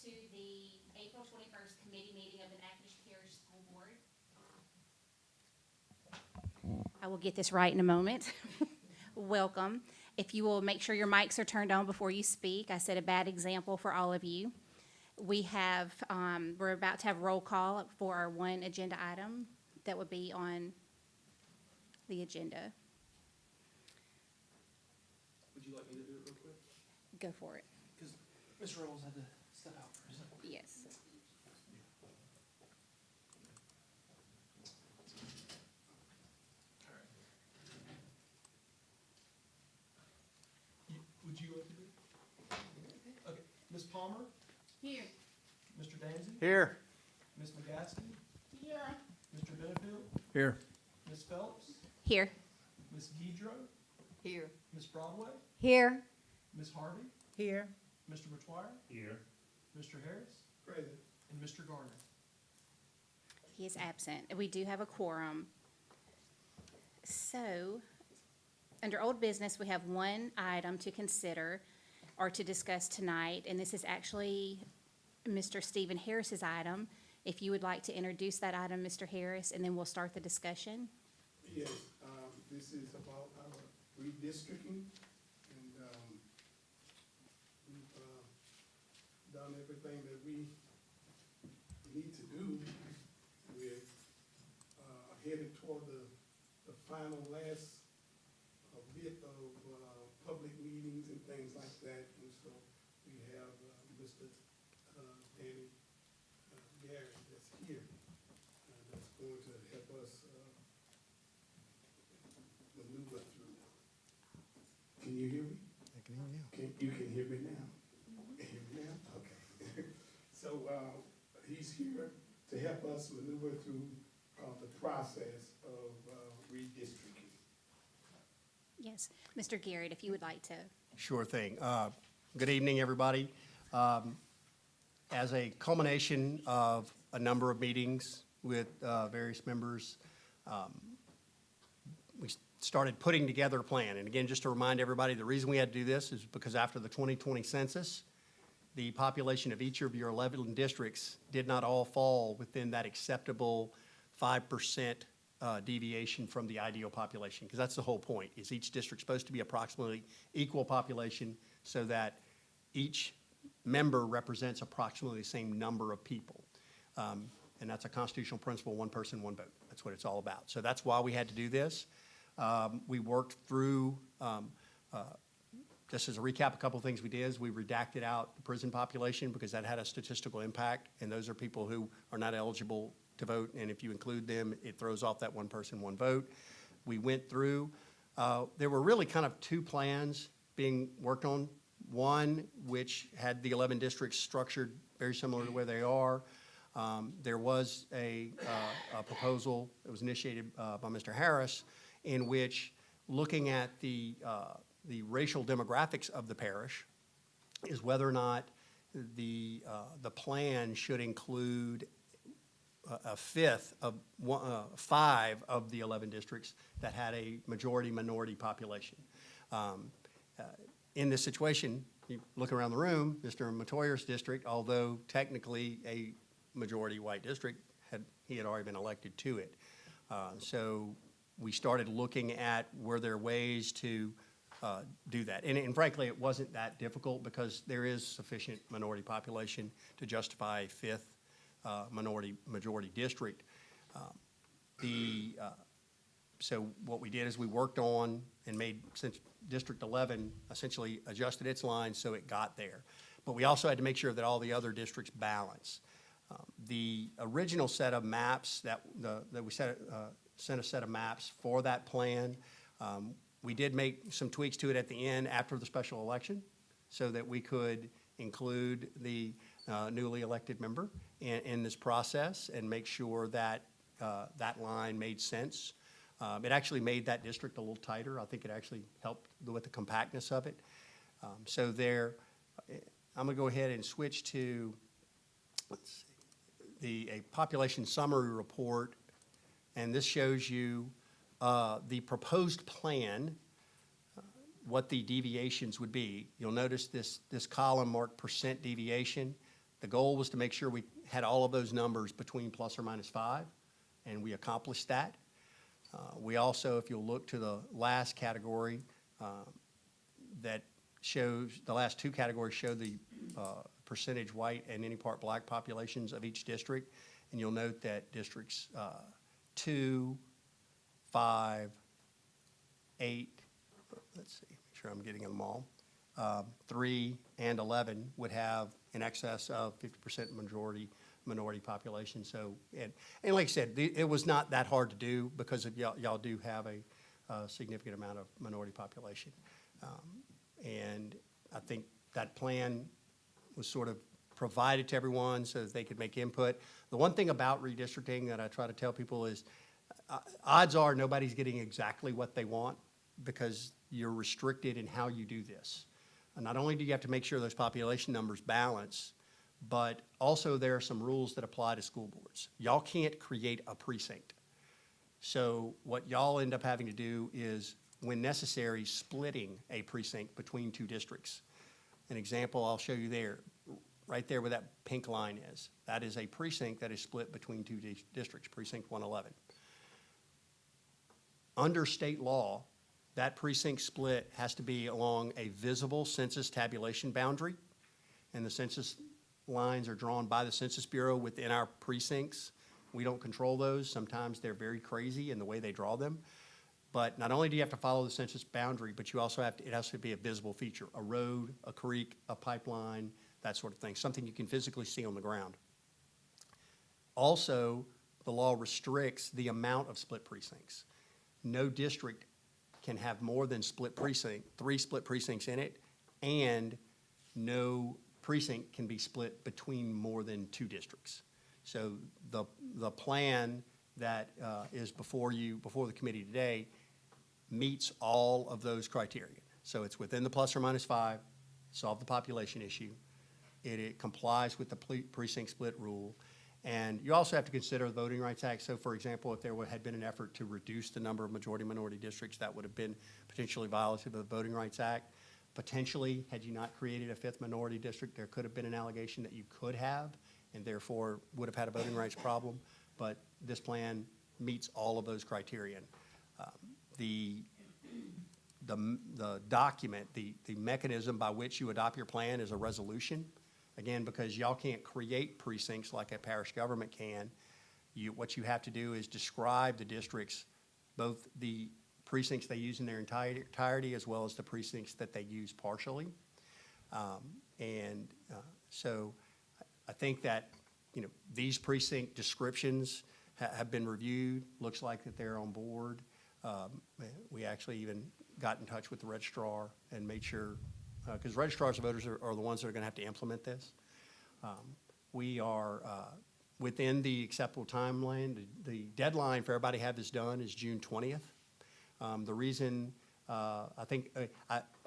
to the April 21st committee meeting of the Natchitoches Parish School Board. I will get this right in a moment. Welcome. If you will make sure your mics are turned on before you speak. I set a bad example for all of you. We're about to have roll call for our one agenda item that would be on the agenda. Would you like me to do it real quick? Go for it. Because Ms. Rolls had to step out for a second. Yes. All right. Would you like to do it? Okay. Ms. Palmer? Here. Mr. Danzy? Here. Ms. McGasky? Here. Mr. Benefield? Here. Ms. Phelps? Here. Ms. Guidro? Here. Ms. Broadway? Here. Ms. Harvey? Here. Mr. McGuire? Here. Mr. Harris? Present. And Mr. Garner? He is absent. We do have a quorum. So, under old business, we have one item to consider or to discuss tonight, and this is actually Mr. Stephen Harris's item. If you would like to introduce that item, Mr. Harris, and then we'll start the discussion. Yes, this is about our redistricting, and we've done everything that we need to do. We're headed toward the final last bit of public meetings and things like that, and so we have Mr. Danny Garrett that's here, that's going to help us maneuver through. Can you hear me? I can hear you. You can hear me now? Hear me now? Okay. So he's here to help us maneuver through the process of redistricting. Yes. Mr. Garrett, if you would like to. Sure thing. Good evening, everybody. As a culmination of a number of meetings with various members, we started putting together a plan. And again, just to remind everybody, the reason we had to do this is because after the 2020 census, the population of each of your 11 districts did not all fall within that acceptable 5% deviation from the ideal population, because that's the whole point, is each district supposed to be approximately equal population so that each member represents approximately the same number of people. And that's a constitutional principle, one person, one vote. That's what it's all about. So that's why we had to do this. We worked through, just as a recap, a couple of things we did is we redacted out the prison population because that had a statistical impact, and those are people who are not eligible to vote, and if you include them, it throws off that one person, one vote. We went through, there were really kind of two plans being worked on. One, which had the 11 districts structured very similar to where they are. There was a proposal that was initiated by Mr. Harris, in which, looking at the racial demographics of the parish, is whether or not the plan should include a fifth of 5 of the 11 districts that had a majority-minority population. In this situation, you look around the room, Mr. Matoyer's district, although technically a majority white district, he had already been elected to it. So we started looking at were there ways to do that. And frankly, it wasn't that difficult because there is sufficient minority population to justify a fifth majority district. So what we did is we worked on and made, since District 11 essentially adjusted its lines so it got there. But we also had to make sure that all the other districts balance. The original set of maps that we sent a set of maps for that plan. We did make some tweaks to it at the end after the special election so that we could include the newly elected member in this process and make sure that that line made sense. It actually made that district a little tighter. I think it actually helped with the compactness of it. So there, I'm gonna go ahead and switch to, let's see, a population summary report, and this shows you the proposed plan, what the deviations would be. You'll notice this column marked percent deviation. The goal was to make sure we had all of those numbers between plus or minus 5, and we accomplished that. We also, if you'll look to the last category, that shows, the last two categories show the percentage white and any part black populations of each district. And you'll note that districts 2, 5, 8, let's see, make sure I'm getting them all, 3 and 11 would have in excess of 50% minority population. So, and like I said, it was not that hard to do because of y'all do have a significant amount of minority population. And I think that plan was sort of provided to everyone so that they could make input. The one thing about redistricting that I try to tell people is odds are nobody's getting exactly what they want because you're restricted in how you do this. And not only do you have to make sure those population numbers balance, but also there are some rules that apply to school boards. Y'all can't create a precinct. So what y'all end up having to do is, when necessary, splitting a precinct between two districts. An example I'll show you there, right there where that pink line is. That is a precinct that is split between two districts, precinct 111. Under state law, that precinct split has to be along a visible census tabulation boundary, and the census lines are drawn by the Census Bureau within our precincts. We don't control those. Sometimes they're very crazy in the way they draw them. But not only do you have to follow the census boundary, but you also have to, it has to be a visible feature, a road, a creek, a pipeline, that sort of thing, something you can physically see on the ground. Also, the law restricts the amount of split precincts. No district can have more than 3 split precincts in it, and no precinct can be split between more than 2 districts. So the plan that is before you, before the committee today, meets all of those criteria. So it's within the plus or minus 5, solve the population issue. It complies with the precinct split rule. And you also have to consider the Voting Rights Act. So for example, if there had been an effort to reduce the number of majority-minority districts, that would have been potentially violative of the Voting Rights Act. Potentially, had you not created a 5th minority district, there could have been an allegation that you could have, and therefore would have had a voting rights problem. But this plan meets all of those criteria. The document, the mechanism by which you adopt your plan is a resolution. Again, because y'all can't create precincts like a parish government can, what you have to do is describe the districts, both the precincts they use in their entirety as well as the precincts that they use partially. So I think that, you know, these precinct descriptions have been reviewed. Looks like that they're on board. We actually even got in touch with the registrar and made sure, because registrars of voters are the ones that are going to have to implement this. We are within the acceptable timeline. The deadline for everybody to have this done is June 20th. The reason I think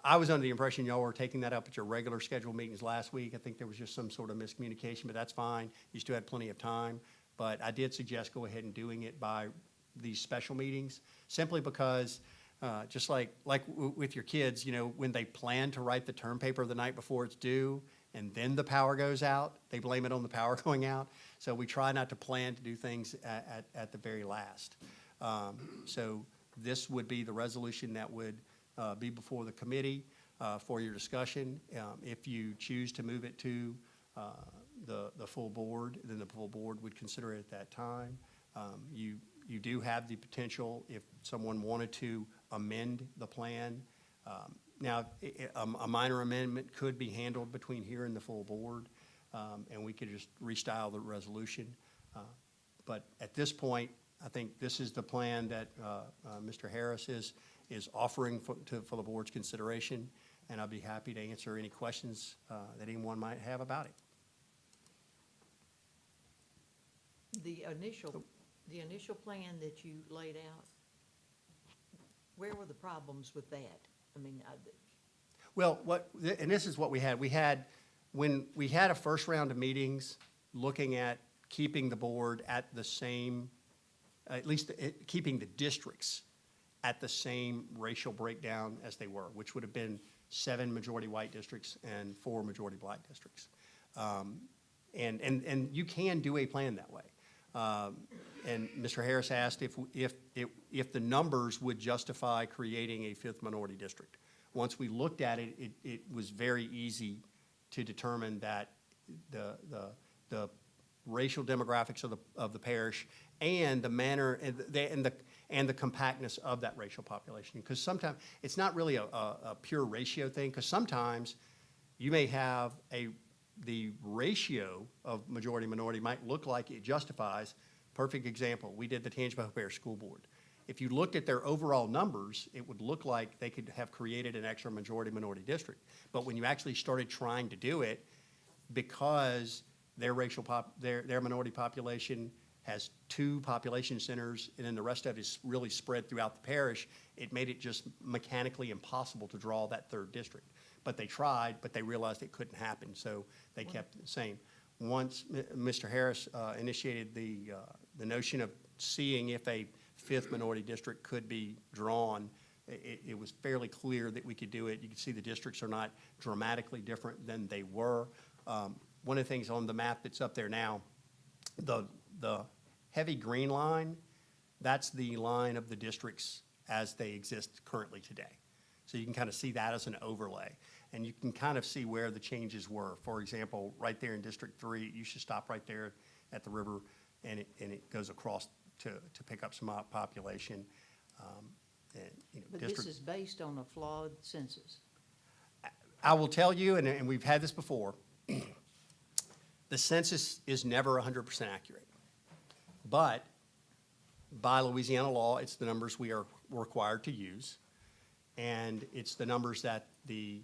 I was under the impression y'all were taking that up at your regular scheduled meetings last week. I think there was just some sort of miscommunication, but that's fine. You still had plenty of time. But I did suggest go ahead and doing it by these special meetings, simply because just like with your kids, you know, when they plan to write the term paper the night before it's due and then the power goes out, they blame it on the power going out. So we try not to plan to do things at the very last. So this would be the resolution that would be before the committee for your discussion. If you choose to move it to the full board, then the full board would consider it at that time. You do have the potential, if someone wanted to amend the plan. Now, a minor amendment could be handled between here and the full board, and we could just restyle the resolution. But at this point, I think this is the plan that Mr. Harris is offering for the board's consideration, and I'll be happy to answer any questions that anyone might have about it. The initial plan that you laid out, where were the problems with that? I mean, Well, and this is what we had. When we had a first round of meetings looking at keeping the board at the same, at least keeping the districts at the same racial breakdown as they were, which would have been 7 majority white districts and 4 majority black districts. And you can do a plan that way. And Mr. Harris asked if the numbers would justify creating a fifth minority district. Once we looked at it, it was very easy to determine that the racial demographics of the parish and the manner and the compactness of that racial population. Because sometimes it's not really a pure ratio thing, because sometimes you may have the ratio of majority minority might look like it justifies. Perfect example, we did the Natchitoches Parish School Board. If you looked at their overall numbers, it would look like they could have created an extra majority minority district. But when you actually started trying to do it, because their their minority population has 2 population centers, and then the rest of it is really spread throughout the parish, it made it just mechanically impossible to draw that 3rd district. But they tried, but they realized it couldn't happen, so they kept it the same. Once Mr. Harris initiated the notion of seeing if a 5th minority district could be drawn, it was fairly clear that we could do it. You can see the districts are not dramatically different than they were. One of the things on the map that's up there now, the heavy green line, that's the line of the districts as they exist currently today. So you can kind of see that as an overlay. And you can kind of see where the changes were. For example, right there in District 3, you should stop right there at the river, and it goes across to pick up some population. But this is based on a flawed census. I will tell you, and we've had this before, the census is never 100% accurate. But by Louisiana law, it's the numbers we are required to use, and it's the numbers that the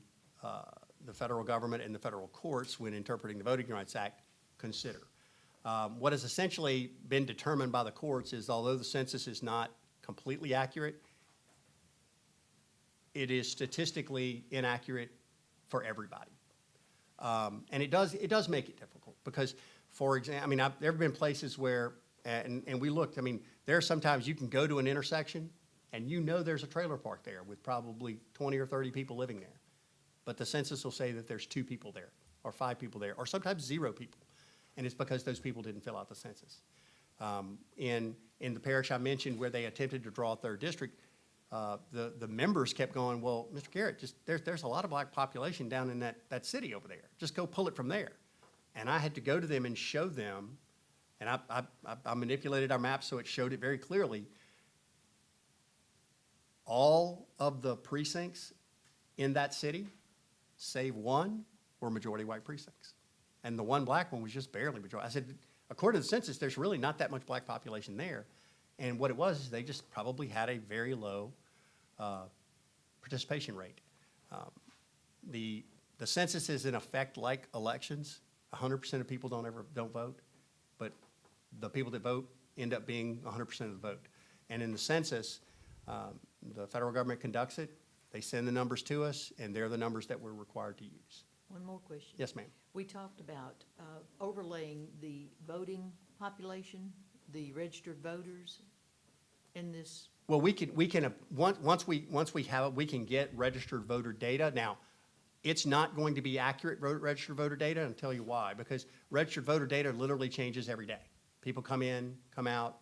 federal government and the federal courts, when interpreting the Voting Rights Act, consider. What has essentially been determined by the courts is, although the census is not completely accurate, it is statistically inaccurate for everybody. And it does make it difficult because, for example, I mean, there have been places where, and we looked, I mean, there are sometimes you can go to an intersection and you know there's a trailer park there with probably 20 or 30 people living there. But the census will say that there's 2 people there, or 5 people there, or sometimes 0 people. And it's because those people didn't fill out the census. In the parish I mentioned where they attempted to draw a 3rd district, the members kept going, well, Mr. Garrett, there's a lot of black population down in that city over there. Just go pull it from there. And I had to go to them and show them, and I manipulated our map so it showed it very clearly. All of the precincts in that city, save 1, were majority white precincts. And the 1 black one was just barely majority. I said, according to the census, there's really not that much black population there. And what it was is they just probably had a very low participation rate. The census is in effect like elections. 100% of people don't vote, but the people that vote end up being 100% of the vote. And in the census, the federal government conducts it. They send the numbers to us, and they're the numbers that we're required to use. One more question. Yes, ma'am. We talked about overlaying the voting population, the registered voters in this. Well, once we have it, we can get registered voter data. Now, it's not going to be accurate registered voter data, and I'll tell you why. Because registered voter data literally changes every day. People come in, come out.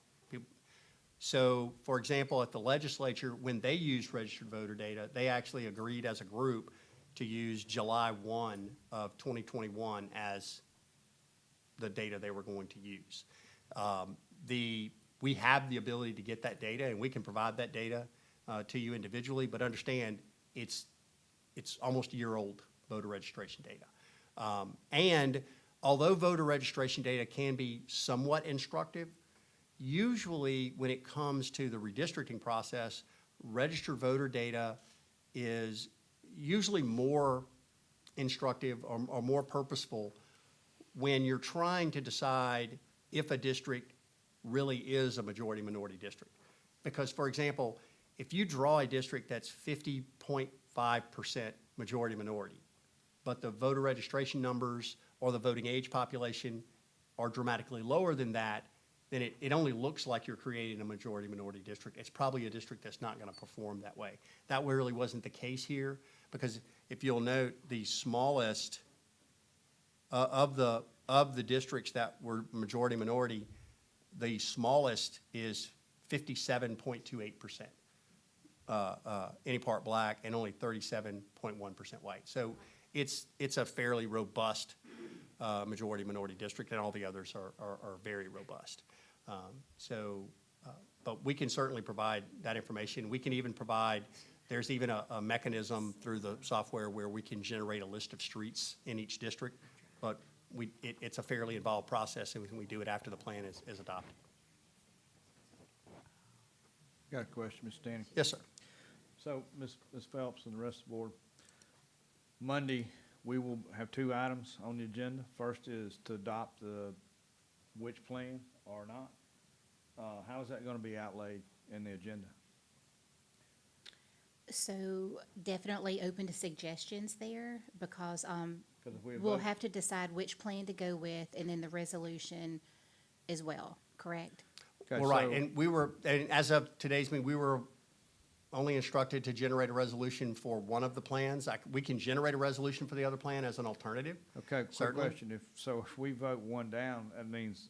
So, for example, at the legislature, when they used registered voter data, they actually agreed as a group to use July 1 of 2021 as the data they were going to use. We have the ability to get that data, and we can provide that data to you individually, but understand it's almost a year-old voter registration data. And although voter registration data can be somewhat instructive, usually when it comes to the redistricting process, registered voter data is usually more instructive or more purposeful when you're trying to decide if a district really is a majority-minority district. Because, for example, if you draw a district that's 50.5% majority-minority, but the voter registration numbers or the voting age population are dramatically lower than that, then it only looks like you're creating a majority-minority district. It's probably a district that's not going to perform that way. That really wasn't the case here, because if you'll note, the smallest of the of the districts that were majority minority, the smallest is 57.28%. Any part black and only 37.1% white. So it's a fairly robust majority minority district, and all the others are very robust. But we can certainly provide that information. We can even provide, there's even a mechanism through the software where we can generate a list of streets in each district, but it's a fairly involved process, and we do it after the plan is adopted. Got a question, Mr. Stanley. Yes, sir. So, Ms. Phelps and the rest of the board, Monday, we will have two items on the agenda. First is to adopt the which plan or not. How is that gonna be outlaid in the agenda? So definitely open to suggestions there, because, 'Cause if we we'll vote- have to decide which plan to go with, and then the resolution as well, correct? Okay, Well, right, so- and as of today's meeting, we were only instructed to generate a resolution for one of the plans. We can generate a resolution for the other plan as an alternative. Okay, quick Certainly. question. If we vote one down, that means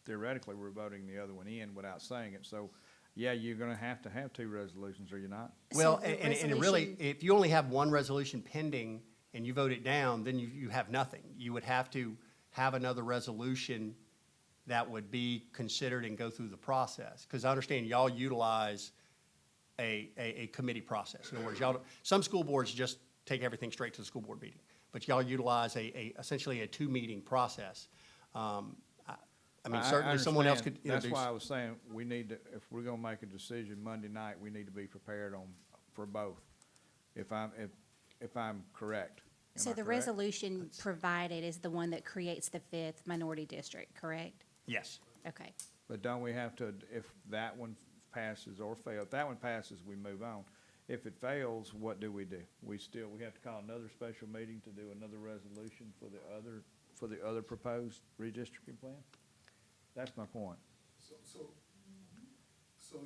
theoretically we're voting the other one in without saying it. So, yeah, you're gonna have to have two resolutions, are you not? Well, So the and it really, resolution- if you only have one resolution pending and you vote it down, then you have nothing. You would have to have another resolution that would be considered and go through the process. Because I understand y'all utilize a committee process. In other words, some school boards just take everything straight to the school board meeting, but y'all utilize essentially a two-meeting process. I mean, certainly someone else could understand. introduce. That's why I was saying, we need to, if we're gonna make a decision Monday night, we need to be prepared for both, if I'm correct. Am So I the correct? resolution provided is the one that creates the fifth minority district, correct? Yes. Okay. But don't we have to, if that one passes or fails, if that one passes, we move on. If it fails, what do? We have to call another special meeting to do another resolution for the other proposed redistricting plan? That's my point. So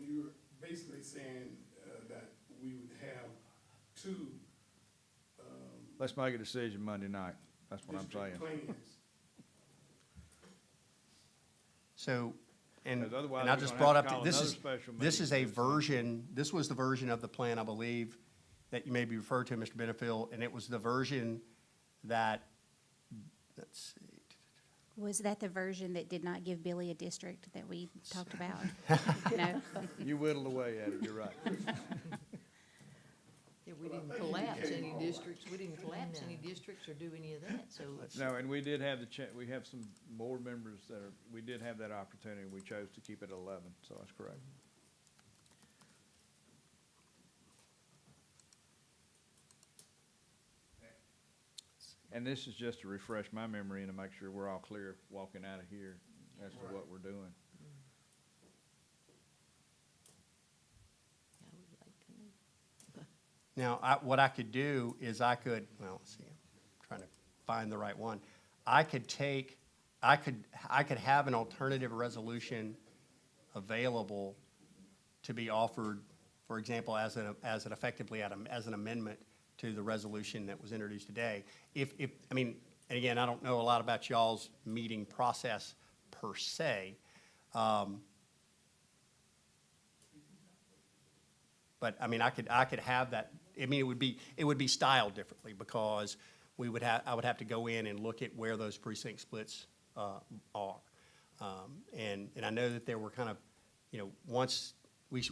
you're basically saying, that we would have two, Let's make a decision Monday night. That's what I'm district saying. plans. So, and Because otherwise I we're just gonna brought have up, to call that another special this is a meeting. version, this was the version of the plan, I believe, that you may be referred to, Mr. Benefiel, and it was the version that, let's see. Was that the version that did not give Billy a district that we talked about? No? You whittled away at it, you're right. Yeah, we didn't collapse any districts, or do any of that, so. No, and we did have we have some board members we did have that opportunity. We chose to keep it at 11, so that's correct. And this is just to refresh my memory and to make sure we're all clear walking out of here as to what we're doing. I would like to know. Now, what I could do is well, let's see, I'm trying to find the right one. I could have an alternative resolution available to be offered, for example, as an amendment to the resolution that was introduced today. I mean, and again, I don't know a lot about y'all's meeting process per se. But I mean, I could have that. I mean, it would be styled differently, because I would have to go in and look at where those precinct splits are. And I know that there were kind of, once we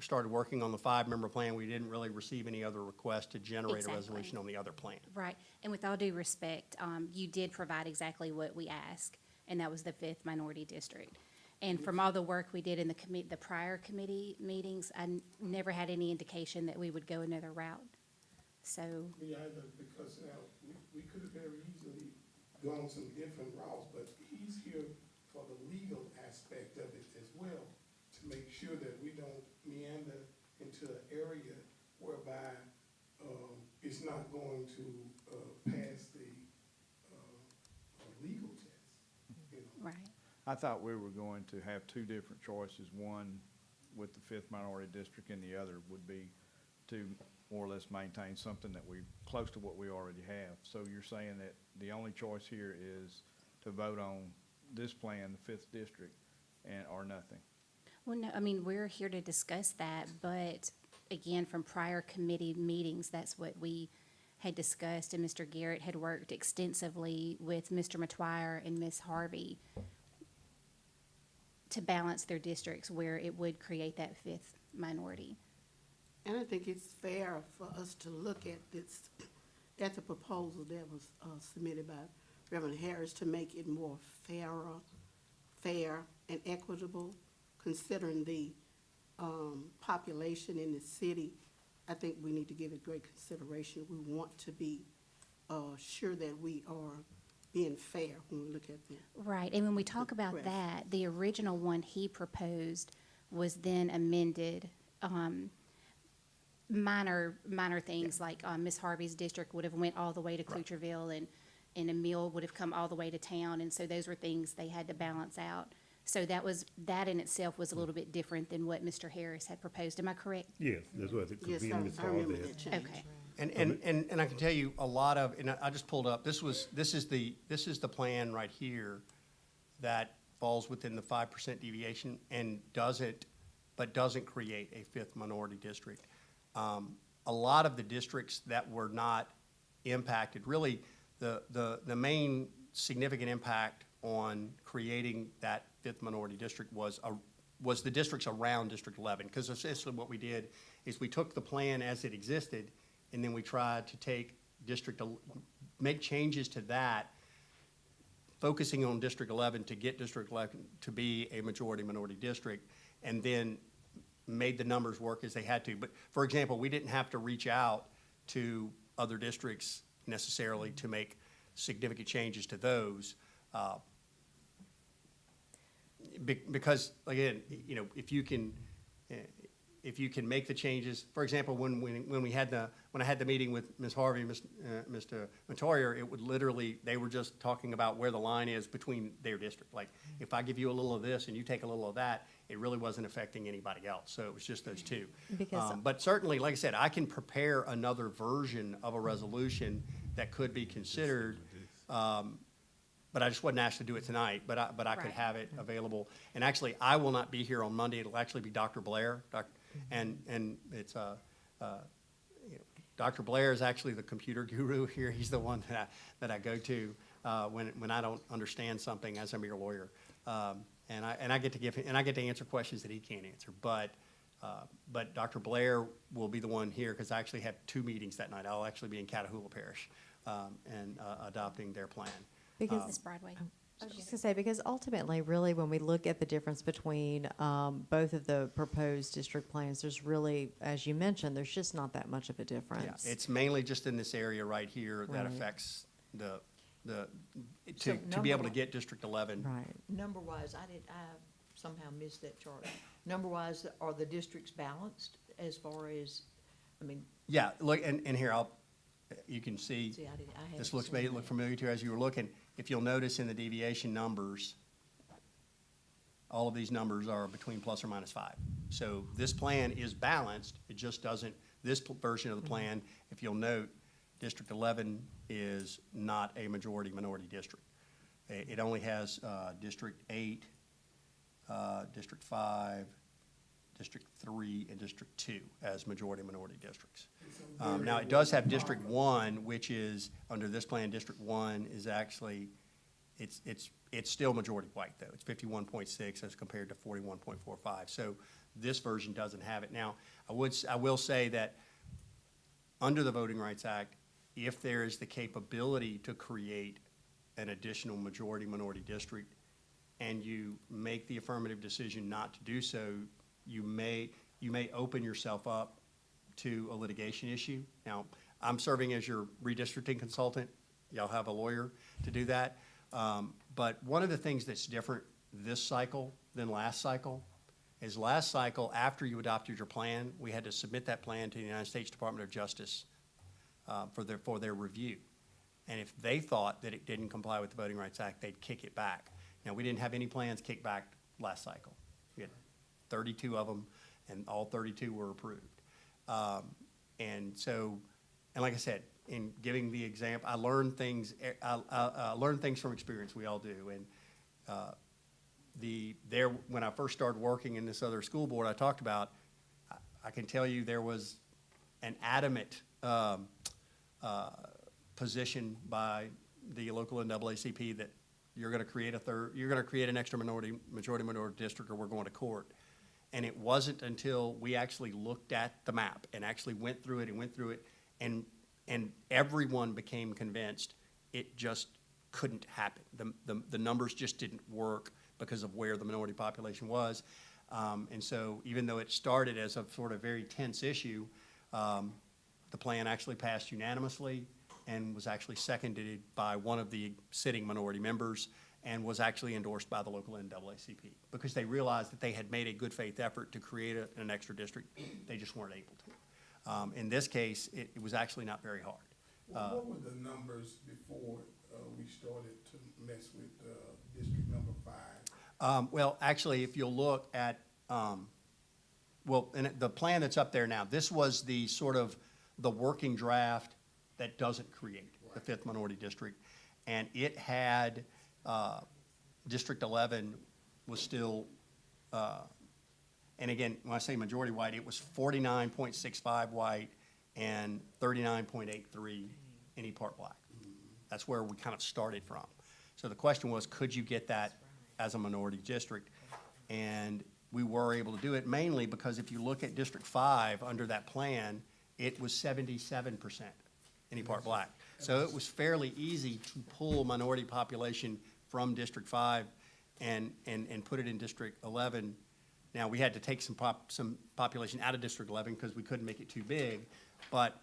started working on the 5-member plan, we didn't really receive any other requests to generate a Exactly. resolution on the other plan. Right. And with all due respect, you did provide exactly what we asked, and that was the fifth minority district. And from all the work we did in the prior committee meetings, I never had any indication that we would go another route. So, Me either, because now, we could have very easily gone some different routes, but he's here for the legal aspect of it as well, to make sure that we don't meander into an area whereby, it's not going to, pass the, legal test, right. I thought we were going to have two different choices, one with the fifth minority district and the other would be to more or less maintain something that close to what we already have. So you're saying that the only choice here is to vote on this plan, the fifth district, or nothing. Well, no, I mean, we're here to discuss that, but again, from prior committee meetings, that's what we had discussed, and Mr. Garrett had worked extensively with Mr. Matuire and Ms. Harvey to balance their districts where it would create that fifth minority. And I think it's fair for us to look at this, at the proposal that was submitted by Reverend Harris to make it more fair and equitable, considering the population in the city. I think we need to give it great consideration. We want to be sure that we are being fair when we look at the Right, and when we talk about Request. that, the original one he proposed was then amended. Minor things like Ms. Harvey's district would have went all the way to Clutreville, and Emile would have come all the way to town, and so those were things they had to balance out. So that in itself was a little bit different than what Mr. Harris had proposed. Am I correct? Yes, that's what it could Yes, be in Ms. I remember Harvey. that change. Okay. And I can tell you a lot of, and I just pulled up, this is the plan right here that falls within the 5% deviation and doesn't create a fifth minority district. A lot of the districts that were not impacted, really, the main significant impact on creating that fifth minority district was the districts around District 11. Because essentially what we did is we took the plan as it existed, and then we tried to make changes to that, focusing on District 11 to get District 11 to be a majority minority district, and then made the numbers work as they had to. But, for example, we didn't have to reach out to other districts necessarily to make significant changes to those. Because, again, you know, if you can make the changes, for example, when I had the meeting with Ms. Harvey and Mr. Montoyer, it would literally, they were just talking about where the line is between their district. Like, if I give you a little of this and you take a little of that, it really wasn't affecting anybody else. So it was just those two. Because- But certainly, like I said, I can prepare another version of a resolution that could be considered. But I just wasn't asked to do it tonight, but I could Right. have it available. And actually, I will not be here on Monday. It'll actually be Dr. Blair. And it's, you know, Dr. Blair is actually the computer guru here. He's the one that I go to when I don't understand something as a mere lawyer. And I get to answer questions that he can't answer. But Dr. Blair will be the one here, because I actually have 2 meetings that night. I'll actually be in Catahoula Parish and adopting their plan. Because, Ms. Broadway. I was just gonna say, because ultimately, really, when we look at the difference between both of the proposed district plans, there's really, as you mentioned, there's just not that much of a Yeah, difference. it's mainly just in this area right here that Right. affects So to be able to number- get District 11. Right. Number-wise, I somehow missed that chart. Number-wise, are the districts balanced as far as, I mean, Yeah, look, and here, you can see, see, I hadn't this looks, seen made it that. look familiar to you as you were looking. If you'll notice in the deviation numbers, all of these numbers are between plus or minus 5. So this plan is balanced, it just doesn't, this version of the plan, if you'll note, District 11 is not a majority minority district. It only has District 8, District 5, District 3, and District 2 as majority minority districts. Now, it does have District 1, which is, under this plan, District 1 is actually, it's still majority white, though. It's 51.6 as compared to 41.45. So this version doesn't have it. Now, I will say that under the Voting Rights Act, if there is the capability to create an additional majority minority district, and you make the affirmative decision not to do so, you may open yourself up to a litigation issue. Now, I'm serving as your redistricting consultant. Y'all have a lawyer to do that. But one of the things that's different this cycle than last cycle is last cycle, after you adopted your plan, we had to submit that plan to the United States Department of Justice for their review. And if they thought that it didn't comply with the Voting Rights Act, they'd kick it back. Now, we didn't have any plans kicked back last cycle. We had 32 of them, and all 32 were approved. And like I said, in giving the example, I learned things, I learned things from experience, we all do. And when I first started working in this other school board I talked about, I can tell you there was an adamant position by the local NAACP that you're gonna create an extra majority minority district, or we're going to court. And it wasn't until we actually looked at the map and actually went through it, and everyone became convinced it just couldn't happen. The numbers just didn't work because of where the minority population was. And so even though it started as a sort of very tense issue, the plan actually passed unanimously and was actually seconded by one of the sitting minority members and was actually endorsed by the local NAACP because they realized that they had made a good faith effort to create an extra district. They just weren't able to. In this case, it was actually not very hard. What were the numbers before we started to mess with district number 5? Well, actually, if you'll look at, and the plan that's up there now, this was the sort of the working draft that doesn't create the 5th minority district. And it had, District 11 was still, and again, when I say majority white, it was 49.65 white and 39.83 any part black. That's where we kind of started from. So the question was, could you get that as a minority district? And we were able to do it mainly because if you look at District 5 under that plan, it was 77% any part black. So it was fairly easy to pull minority population from District 5 and put it in District 11. Now, we had to take some population out of District 11 because we couldn't make it too big, but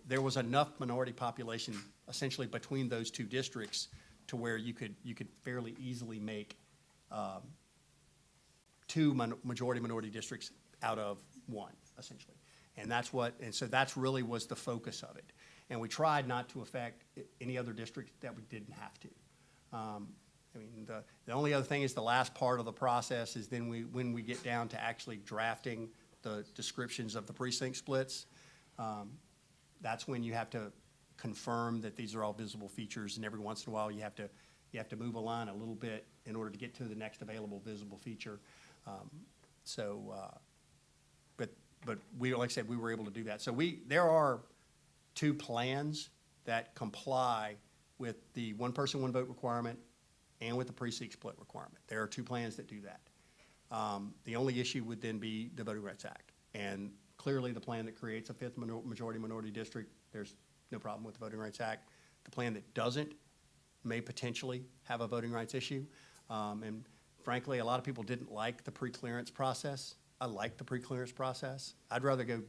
there was enough minority population essentially between those two districts to where you could fairly easily make two majority minority districts out of one, essentially. And so that's really was the focus of it. And we tried not to affect any other districts that we didn't have to. I mean, the only other thing is the last part of the process is then when we get down to actually drafting the descriptions of the precinct splits, that's when you have to confirm that these are all visible features, and every once in a while you have to move a line a little bit in order to get to the next available visible feature. But we, like I said, we were able to do that. So there are 2 plans that comply with the one person, one vote requirement and with the precinct split requirement. There are 2 plans that do that. The only issue would then be the Voting Rights Act. And clearly the plan that creates a 5th majority minority district, there's no problem with the Voting Rights Act. The plan that doesn't may potentially have a voting rights issue. And frankly, a lot of people didn't like the pre-clearance process. I like the pre-clearance process. I'd rather go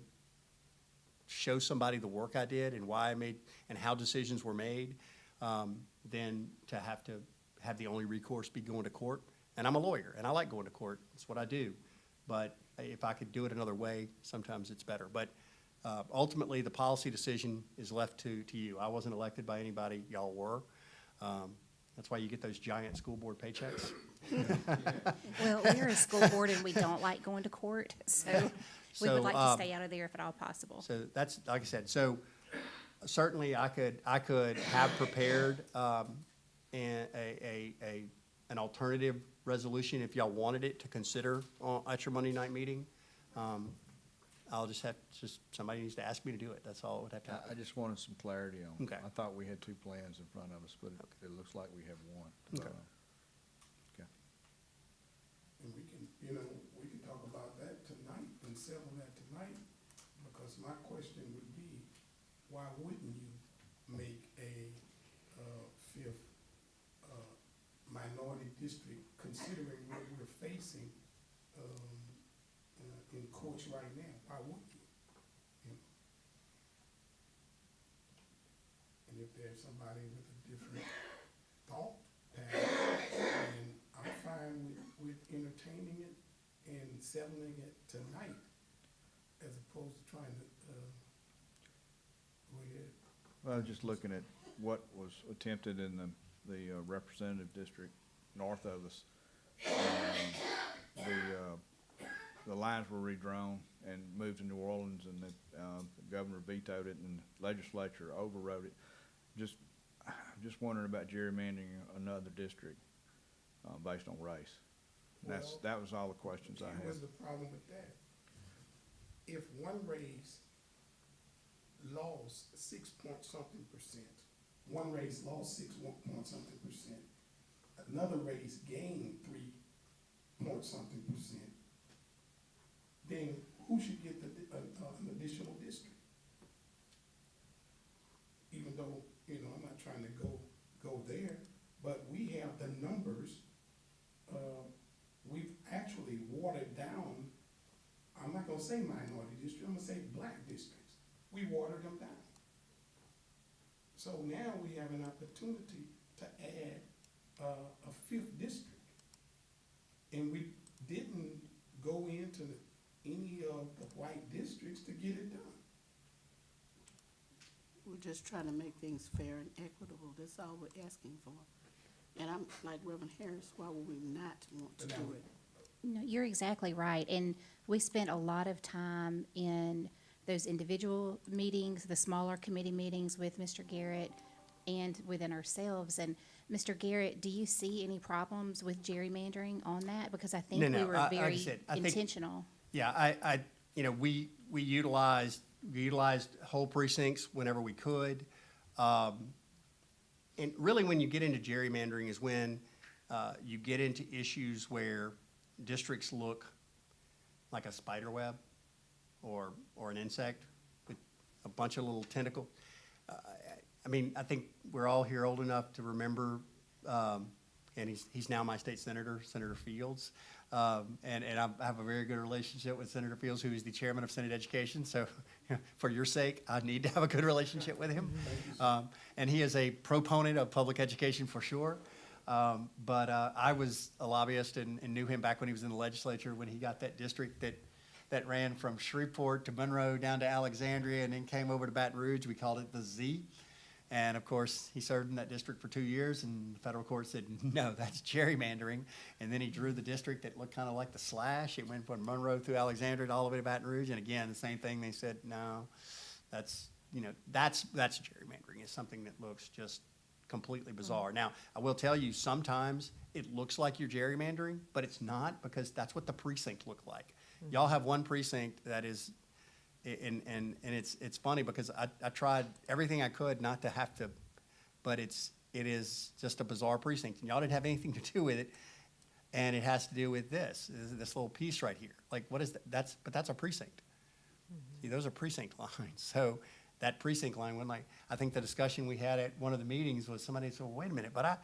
show somebody the work I did and why I made, and how decisions were made, than to have the only recourse be going to court. And I'm a lawyer, and I like going to court. It's what I do. But if I could do it another way, sometimes it's better. But ultimately, the policy decision is left to you. I wasn't elected by anybody. Y'all were. That's why you get those giant school board paychecks. Well, we're a school board and we don't like going to court, so we would like to stay out of there if at all possible. So that's, like I said, so certainly I could have prepared an alternative resolution if y'all wanted it to consider at your Monday night meeting. I'll just somebody needs to ask me to do it. That's all it would have to happen. I just wanted some clarity on. Okay. I thought we had 2 plans in front of us, but it looks like we have one. Okay. Okay. And we can talk about that tonight and settle that tonight, because my question would be, why wouldn't you make a 5th minority district, considering what we're facing in courts right now? Why wouldn't you? And if there's somebody with a different thought pattern, then I'm fine with entertaining it and settling it tonight, as opposed to trying to go ahead. Well, just looking at what was attempted in the representative district north of us, the lines were redrawn and moved to New Orleans, and the governor vetoed it, and the legislature overrode it. Just wondering about gerrymandering another district, based on race. That was all the questions I What had. was the problem with that? If one race lost 6-point-something%, one race lost 6-point-something%, another race gained 3-point-something%, then who should get an additional district? Even though, I'm not trying to go there, but we have the numbers. We've actually watered down, I'm not gonna say minority district, I'm gonna say black districts. We watered them down. So now we have an opportunity to add a 5th district. And we didn't go into any of the white districts to get it done. We're just trying to make things fair and equitable. That's all we're asking for. And I'm like Reverend Harris, why would we not want to do it? No, you're exactly right. And we spent a lot of time in those individual meetings, the smaller committee meetings with Mr. Garrett and within ourselves. And Mr. Garrett, do you see any problems with gerrymandering on that? Because I think No, we no, were like I very said, I think- intentional. Yeah, we utilized whole precincts whenever we could. And really, when you get into gerrymandering is when you get into issues where districts look like a spider web or an insect with a bunch of little tentacles. I think we're all here old enough to remember, and he's now my state senator, Senator Fields. And I have a very good relationship with Senator Fields, who is the chairman of Senate Education. So for your sake, I need to have a good relationship with him. And he is a proponent of public education for sure. But I was a lobbyist and knew him back when he was in the legislature, when he got that district that ran from Shreveport to Monroe down to Alexandria and then came over to Baton Rouge. We called it the Z. And of course, he served in that district for 2 years, and the federal court said, no, that's gerrymandering. And then he drew the district that looked kind of like the slash. It went from Monroe through Alexandria to all the way to Baton Rouge. And again, the same thing. They said, no, that's gerrymandering. It's something that looks just completely bizarre. Now, I will tell you, sometimes it looks like you're gerrymandering, but it's not, because that's what the precinct looked like. Y'all have one precinct that is, and it's funny because I tried everything I could not to have to, but it is just a bizarre precinct, and y'all didn't have anything to do with it, and it has to do with this little piece right here. Like, what is that? That's a precinct. See, those are precinct lines. So that precinct line went like, I think the discussion we had at one of the meetings was somebody said, well, wait a minute, but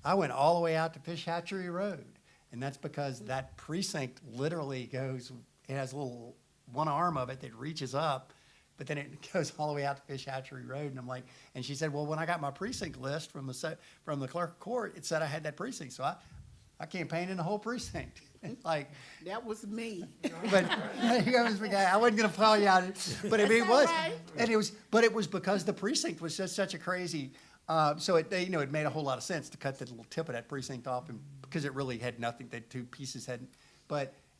I went all the way out to Fish Hatchery Road, and that's because that precinct literally goes, it has a little one arm of it that reaches up, but then it goes all the way out to Fish Hatchery Road. And I'm like, and she said, well, when I got my precinct list from the clerk of court, it said I had that precinct. So I campaigned in the whole precinct. Like, That was me. but I wasn't going to call you out, but I mean, it was, right. and it was because the precinct was just such a crazy. So it made a whole lot of sense to cut the little tip of that precinct off, and because it really had nothing. The two pieces hadn't,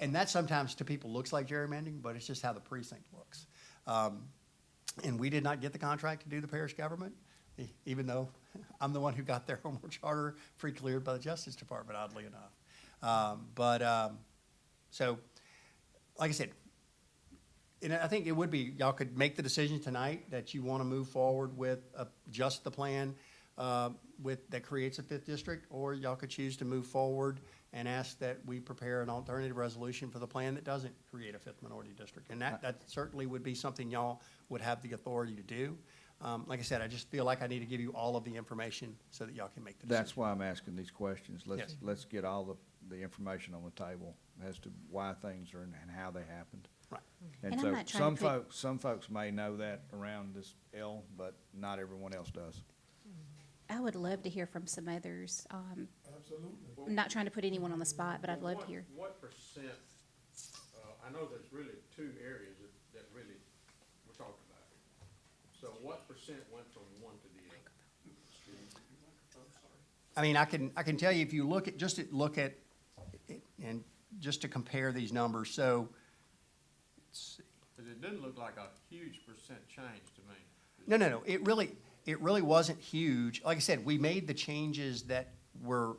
and that sometimes to people looks like gerrymandering, but it's just how the precinct looks. And we did not get the contract to do the parish government, even though I'm the one who got their homework charter pre-cleared by the Justice Department, oddly enough. So, like I said, and I think it would be, y'all could make the decision tonight that you want to move forward with just the plan that creates a 5th district, or y'all could choose to move forward and ask that we prepare an alternative resolution for the plan that doesn't create a 5th minority district. And that certainly would be something y'all would have the authority to do. Like I said, I just feel like I need to give you all of the information so that y'all can make the decision. That's why I'm asking these questions. Yes. Let's get all the information on the table as to why things are and how they happened. Right. And I'm so not trying to put- some folks may know that around this L, but not everyone else does. I would love to hear from some others. Absolutely. I'm not trying to put anyone on the spot, but I'd love to hear. What percent, I know there's really 2 areas that really we're talking about. So what percent went from one to the other? I mean, I can tell you, if you look at, and just to compare these numbers, so let's see. Cause it didn't look like a huge percent change to me. No. It really wasn't huge. Like I said, we made the changes that were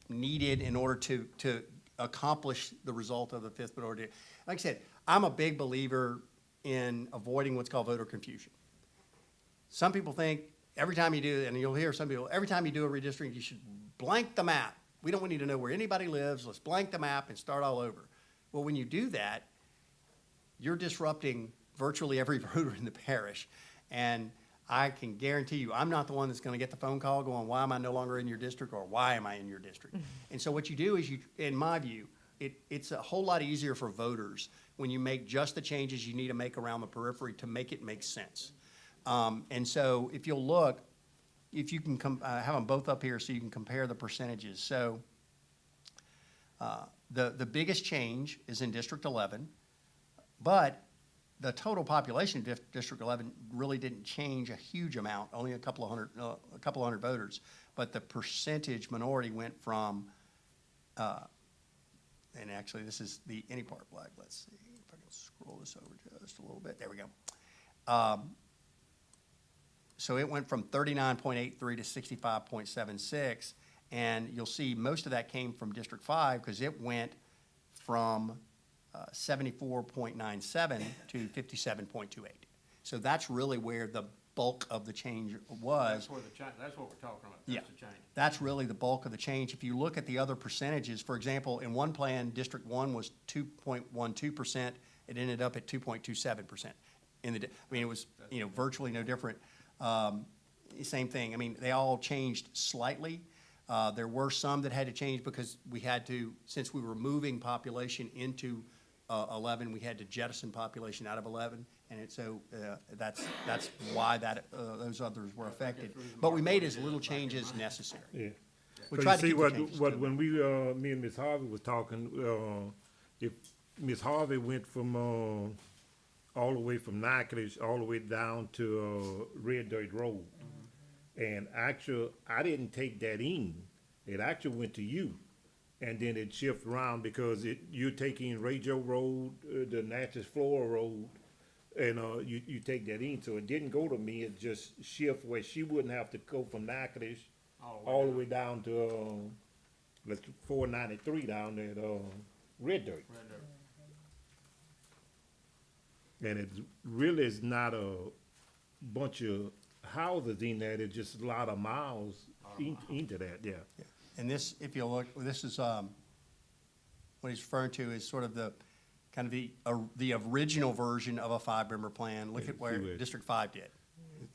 needed in order to accomplish the result of the fifth minority. Like I said, I'm a big believer in avoiding what's called voter confusion. Some people think every time you do, and you'll hear some people, every time you do a redistricting, you should blank the map. We don't need to know where anybody lives. Let's blank the map and start all over. Well, when you do that, you're disrupting virtually every voter in the parish. And I can guarantee you, I'm not the one that's gonna get the phone call going, why am I no longer in your district, or why am I in your district? And so what you do is in my view, it's a whole lot easier for voters when you make just the changes you need to make around the periphery to make it make sense. And so if you'll look, if you can have them both up here so you can compare the percentages. So the biggest change is in District 11, but the total population of District 11 really didn't change a huge amount, only a couple of hundred voters. But the percentage minority went from, and actually this is the any part black. Let's see if I can scroll this over just a little bit. There we go. So it went from 39.83 to 65.76, and you'll see most of that came from District 5 because it went from 74.97 to 57.28. So that's really where the bulk of the change was. That's where that's what we're talking about, Yeah, that's the change. that's really the bulk of the change. If you look at the other percentages, for example, in one plan, District 1 was 2.12%. It ended up at 2.27%. I mean, it was, virtually no different. Same thing. I mean, they all changed slightly. There were some that had to change because we had to, since we were moving population into 11, we had to jettison population out of 11, and that's why those others were affected. But we made as little change as necessary. Yeah. We But tried you to see keep the what, changes what, to- when we, me and Ms. Harvey was talking, if Ms. Harvey went from, all the way from Natchitoches all the way down to, Red Dirt Road. And actually, I didn't take that in. It actually went to you. And then it shifted around because you're taking Radio Road, the Natchez Flora Road, and, you take that in. So it didn't go to me, it just shift where she wouldn't have to go from Natchitoches all the way down to, 493 down there at, Red Dirt. Red Dirt. And it really is not a bunch of houses in there, it's just a lot of miles into that, yeah. And this, if you look, this is, what he's referring to is sort of the, kind of the original version of a 5-member plan. Look Yeah, at where see where- District 5 did.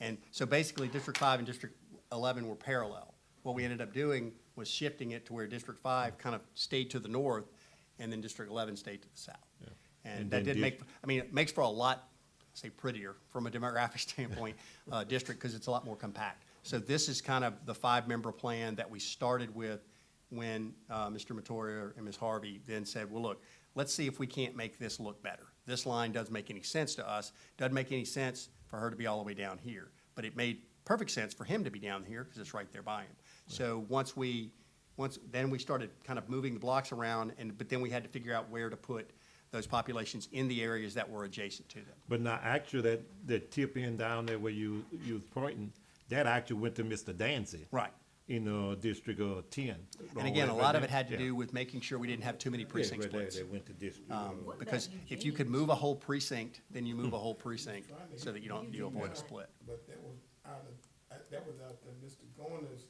And so basically, District 5 and District 11 were parallel. What we ended up doing was shifting it to where District 5 kind of stayed to the north, and then District 11 stayed to the south. And And that then did make, I mean, it makes for a lot, say, prettier from a demographic standpoint, district, because it's a lot more compact. So this is kind of the 5-member plan that we started with when Mr. Matoria and Ms. Harvey then said, well, look, let's see if we can't make this look better. This line doesn't make any sense to us. Doesn't make any sense for her to be all the way down here. But it made perfect sense for him to be down here because it's right there by him. So then we started kind of moving the blocks around, but then we had to figure out where to put those populations in the areas that were adjacent to them. But now, actually, that tip in down there where you was pointing, that actually went to Mr. Dancy. Right. In, District, 10. And again, a lot of it had to do with making sure we didn't have too many precinct splits. They went to District, Because if you could move a whole precinct, then you move a whole precinct so that you avoid a split. But that was out there, Mr. Garner's,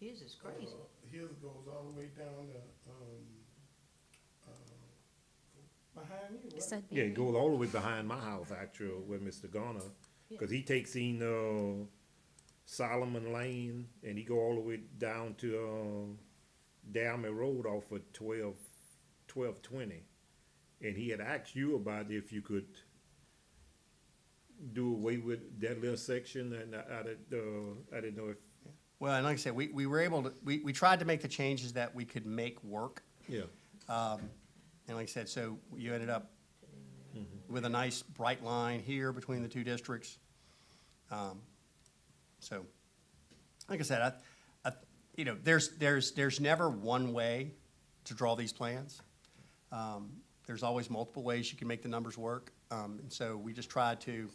His is crazy. his goes all the way down to, behind you, right? Said yeah, it goes all the way behind my house, actually, where Mr. Garner, cause he takes in, Solomon Lane, and he go all the way down to, Dalmy Road off of 1220. And he had asked you about if you could do away with that little section, and I didn't know if, Well, and like I said, we were able to, we tried to make the changes that we could make work. yeah. And like I said, so you ended up with a nice bright line here between the two districts. So, like I said, there's never one way to draw these plans. there's always multiple ways you can make the numbers work. And so we just try to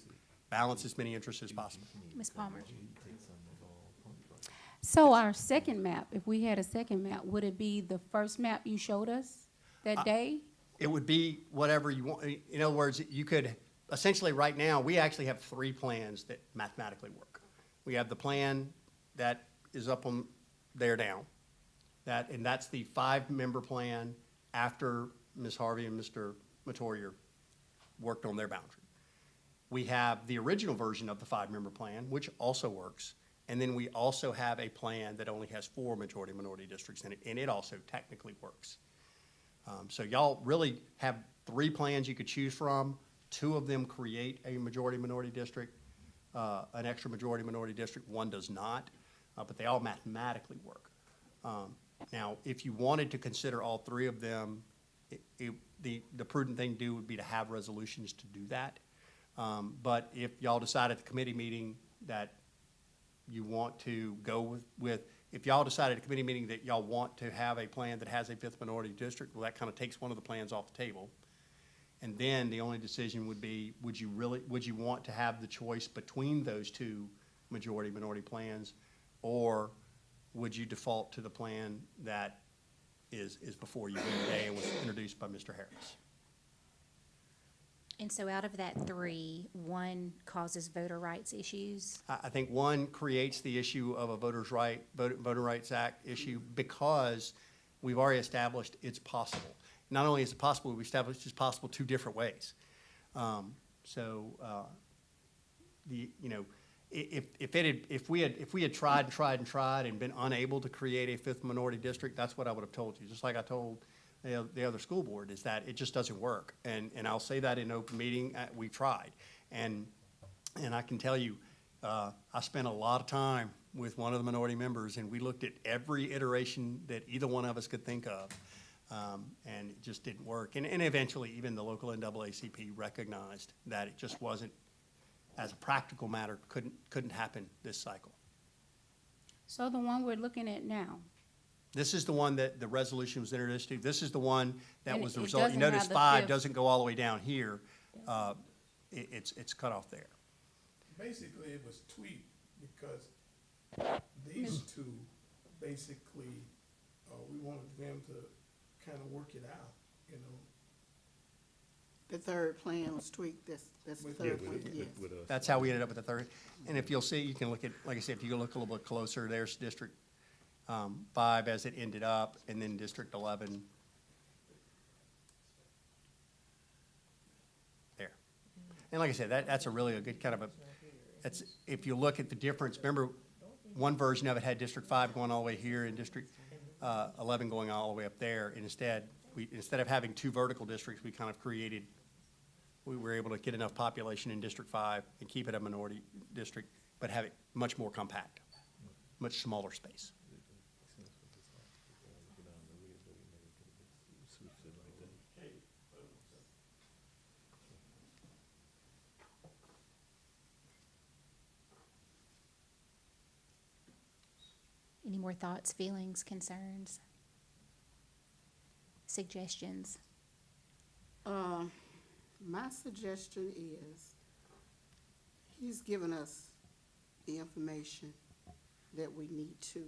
balance as many interests as possible. Ms. Palmer? So our second map, if we had a second map, would it be the first map you showed us that day? It would be whatever you want. In other words, you could, essentially, right now, we actually have 3 plans that mathematically work. We have the plan that is up on there now, and that's the 5-member plan after Ms. Harvey and Mr. Matoyer worked on their boundary. We have the original version of the 5-member plan, which also works. And then we also have a plan that only has 4 majority-minority districts in it, and it also technically works. So y'all really have 3 plans you could choose from. 2 of them create a majority-minority district, an extra majority-minority district. 1 does not, but they all mathematically work. Now, if you wanted to consider all 3 of them, the prudent thing to do would be to have resolutions to do that. But if y'all decide at the committee meeting that you want to go with, if y'all decide at a committee meeting that y'all want to have a plan that has a 5th minority district, well, that kind of takes one of the plans off the table. And then the only decision would be, would you want to have the choice between those 2 majority-minority plans? Or would you default to the plan that is before you today and was introduced by Mr. Harris? And so out of that 3, 1 causes voter rights issues? I think 1 creates the issue of a Voter Rights Act issue because we've already established it's possible. Not only is it possible, we've established it's possible 2 different ways. If we had tried and been unable to create a 5th minority district, that's what I would have told you. Just like I told the other school board, is that it just doesn't work. And I'll say that in open meeting, we tried. And I can tell you, I spent a lot of time with one of the minority members, and we looked at every iteration that either one of us could think of, and it just didn't work. And eventually, even the local NAACP recognized that it just wasn't, as a practical matter, couldn't happen this cycle. So the one we're looking at now, This is the one that the resolution was introduced to. This is the one that And was the it result. You doesn't notice have the 5 fifth. doesn't go all the way down here. It's cut off there. Basically, it was tweaked because these 2, basically, we wanted them to kind of work it out, you know. The 3rd plan was tweaked, that's the With- 3rd yeah, one, yes. with us. That's how we ended up with the 3rd. And if you'll see, you can look at, like I said, if you look a little bit closer, there's District 5 as it ended up, and then District 11 there. And like I said, that's a really a good kind of that's, if you look at the difference, remember, one version of it had District 5 going all the way here and District 11 going all the way up there. And instead of having 2 vertical districts, we were able to get enough population in District 5 and keep it a minority district, but have it much more compact, much smaller space. Any more thoughts, feelings, concerns, suggestions? My suggestion is, he's given us the information that we need to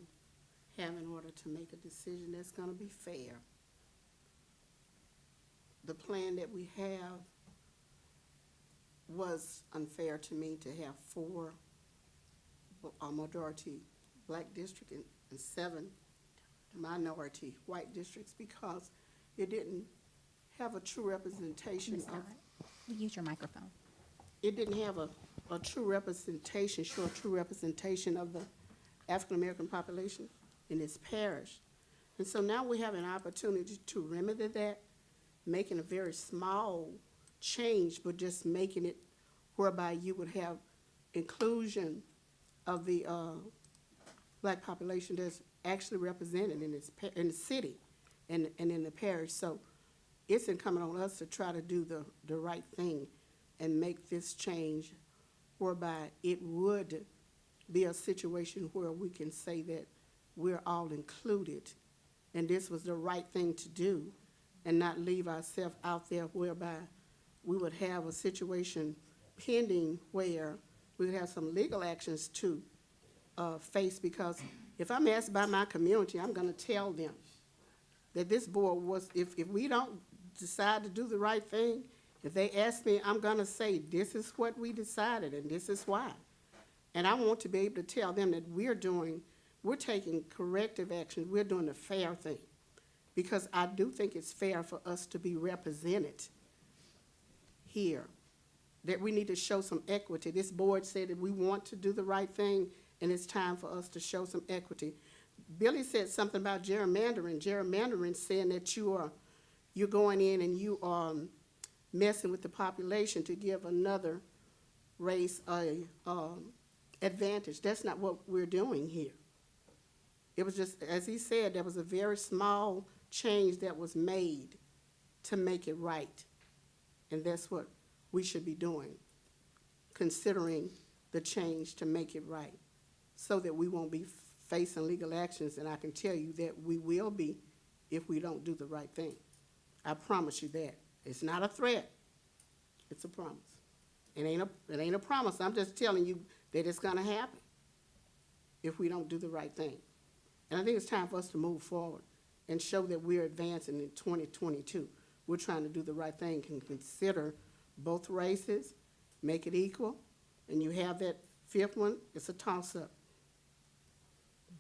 have in order to make a decision that's gonna be fair. The plan that we have was unfair to me to have 4 majority black district and 7 minority white districts, because it didn't have a true representation Ms. of, Scott, use your microphone. it didn't have a true representation, show a true representation of the African-American population in this parish. And so now we have an opportunity to remedy that, making a very small change, but just making it whereby you would have inclusion of the black population that's actually represented in in the city and in the parish. So it's incumbent on us to try to do the right thing and make this change whereby it would be a situation where we can say that we're all included and this was the right thing to do. and not leave ourselves out there whereby we would have a situation pending where we would have some legal actions to face, because if I'm asked by my community, I'm gonna tell them that this board was, if we don't decide to do the right thing, if they ask me, I'm gonna say, this is what we decided and this is why. And I want to be able to tell them that we're taking corrective action, we're doing the fair thing. Because I do think it's fair for us to be represented here, that we need to show some equity. This board said that we want to do the right thing, and it's time for us to show some equity. Billy said something about gerrymandering. Gerrymandering saying that you're going in and you are messing with the population to give another race a advantage. That's not what we're doing here. It was just, as he said, there was a very small change that was made to make it right. And that's what we should be doing, considering the change to make it right, so that we won't be facing legal actions. And I can tell you that we will be if we don't do the right thing. I promise you that. It's not a threat. It's a promise. It ain't a promise. I'm just telling you that it's gonna happen if we don't do the right thing. And I think it's time for us to move forward and show that we're advancing in 2022. We're trying to do the right thing, can consider both races, make it equal, and you have that fifth one, it's a toss-up.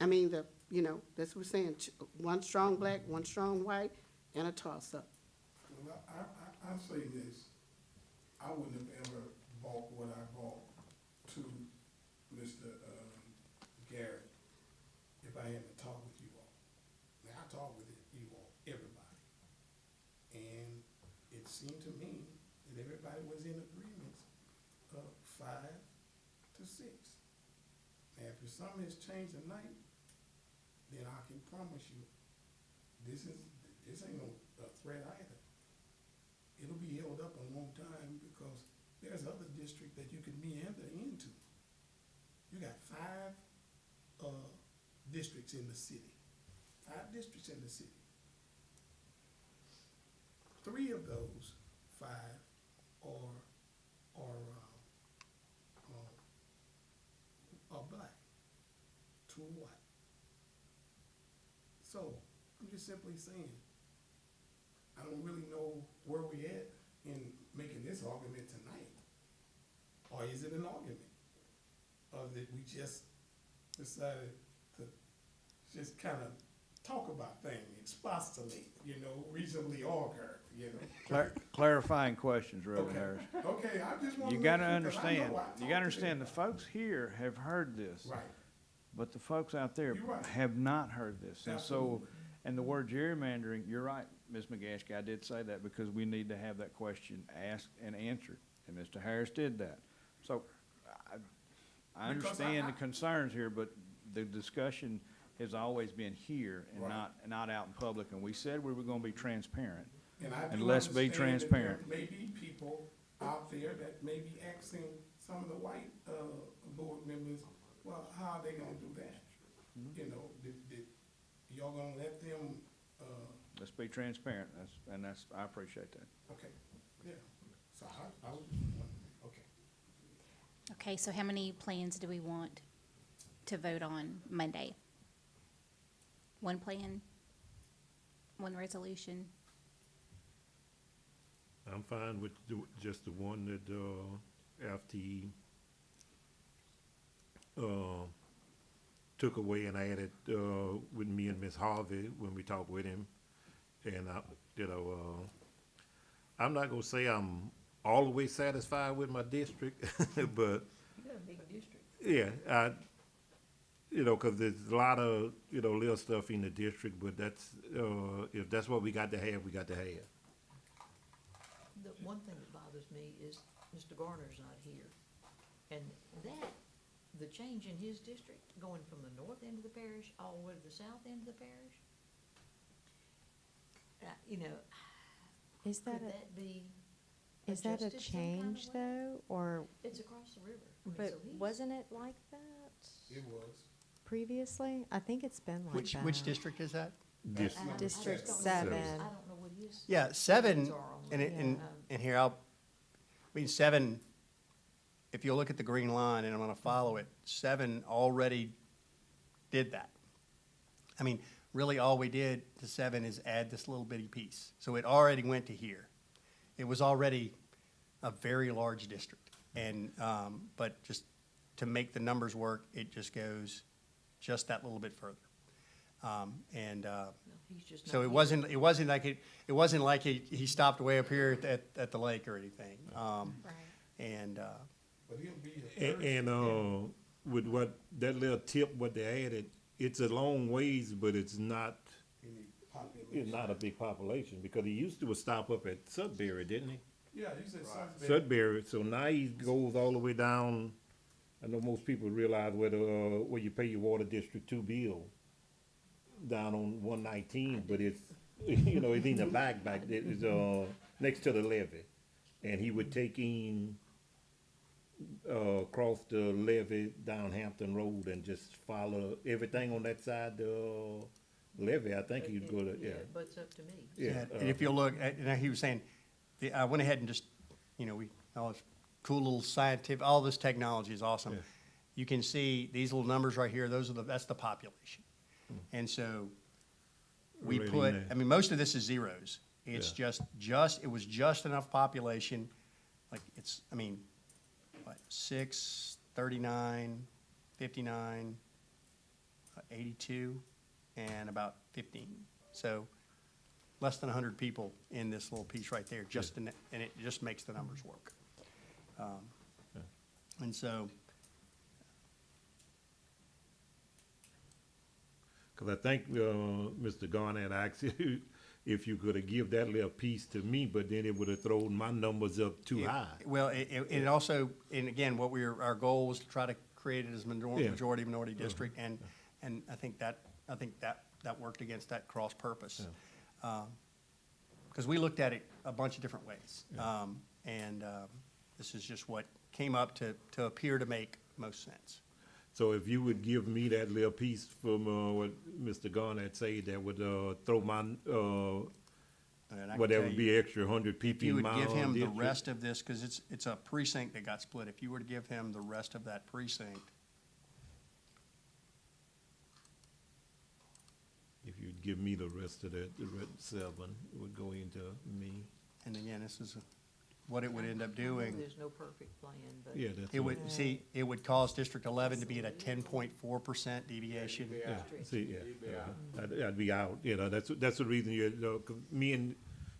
I mean, that's what we're saying, one strong black, one strong white, and a toss-up. Well, I'll say this, I wouldn't have ever bought what I bought to Mr. Garrett if I hadn't talked with you all. Now, I talked with you all, everybody. And it seemed to me that everybody was in agreement of 5 to 6. Now, if something has changed tonight, then I can promise you, this ain't no threat either. It'll be held up a long time because there's other districts that you could meander into. You got 5 districts in the city. 5 districts in the city. 3 of those 5 are black, 2 are white. So I'm just simply saying, I don't really know where we at in making this argument tonight. Or is it an argument? Or that we just decided to just kind of talk about things, expostulate, reasonably argue, Clarifying questions, Reverend Okay. Harris. Okay, I just want to. You gotta understand, the folks here have heard this. Right. But the folks out there You're right. have not heard this. And so, Absolutely. and the word gerrymandering, you're right, Ms. McGashke, I did say that because we need to have that question asked and answered, and Mr. Harris did that. So, I Because understand the concerns here, but the discussion has always been here and Right. not out in public, and we said we were gonna be transparent. And I And do let's be understand that transparent. there may be people out there that may be asking some of the white board members, well, how are they gonna do that? Mm-hmm. Did y'all gonna let them, Let's be transparent, I appreciate that. okay, yeah. So I was just wondering, okay. Okay, so how many plans do we want to vote on Monday? 1 plan? 1 resolution? I'm fine with just the one that, after he, took away and added, with me and Ms. Harvey when we talked with him. And I'm not gonna say I'm all the way satisfied with my district, but, You got a big district. yeah, cause there's a lot of, little stuff in the district, but that's, if that's what we got to have, we got to have. The one thing that bothers me is Mr. Garner's not here. And the change in his district, going from the north end of the parish all the way to the south end of the parish, Is that could that be is that a adjusted some kind of change way? though, or, It's across the river. but So he's- wasn't it like that It was. previously? I think it's been like that. Which district is that? Dis- I District just don't know- 7. I don't know what his. Yeah, 7, plans are on and, that. and here, I mean, 7, if you look at the green line, and I'm gonna follow it, 7 already did that. I mean, really, all we did to 7 is add this little bitty piece. So it already went to here. It was already a very large district. And, but just to make the numbers work, it just goes just that little bit further. And, No, he's just so not it here. wasn't like he stopped way up here at the lake or anything. Right. And, But he'll be a first. And, with what, that little tip, what they added, it's a long ways, but it's not, Any population. it's not a big population, because he used to stop up at Sudbury, didn't he? Yeah, he said Salisbury. Sudbury, so now he goes all the way down, I know most people realize where you pay your water district 2 bill, down on 119, but it's, you know, it's in the back there, it's, next to the levee. And he would take in, across the levee down Hampton Road and just follow everything on that side, levee, I think he'd go to, yeah. But it's up to me. Yeah, and if you look, and he was saying, I went ahead and just, you know, all this cool little scientific, all this technology is awesome. Yeah. You can see these little numbers right here, that's the population. And so we Right in put, there. I mean, most of this is zeros. It's Yeah. it was just enough population, like it's, I mean, what, 6, 39, 59, 82, and about 15. So less than 100 people in this little piece right there, and it just makes the numbers work. And so, Cause I think, Mr. Garnett asked you if you could have give that little piece to me, but then it would have thrown my numbers up too high. well, it also, and again, our goal was to try to create it as Yeah. majority minority district, and I think that worked against that cross purpose. Because we looked at it a bunch of different ways. And this is just what came up to appear to make most sense. So if you would give me that little piece from, what Mr. Garnett said, that would, throw my, And I can whatever tell would be extra 100 If people you in would my give him the district. rest of this, because it's a precinct that got split, if you were to give him the rest of that precinct, If you'd give me the rest of that, the red 7 would go into me. and again, this is what it would end up I know doing. There's no perfect plan, but. Yeah, that's. It what- would, see, it would cause District 11 to be at a 10.4% deviation. Yeah. See, yeah, He'd be out. I'd be out, you know, that's the reason you, 'cause me and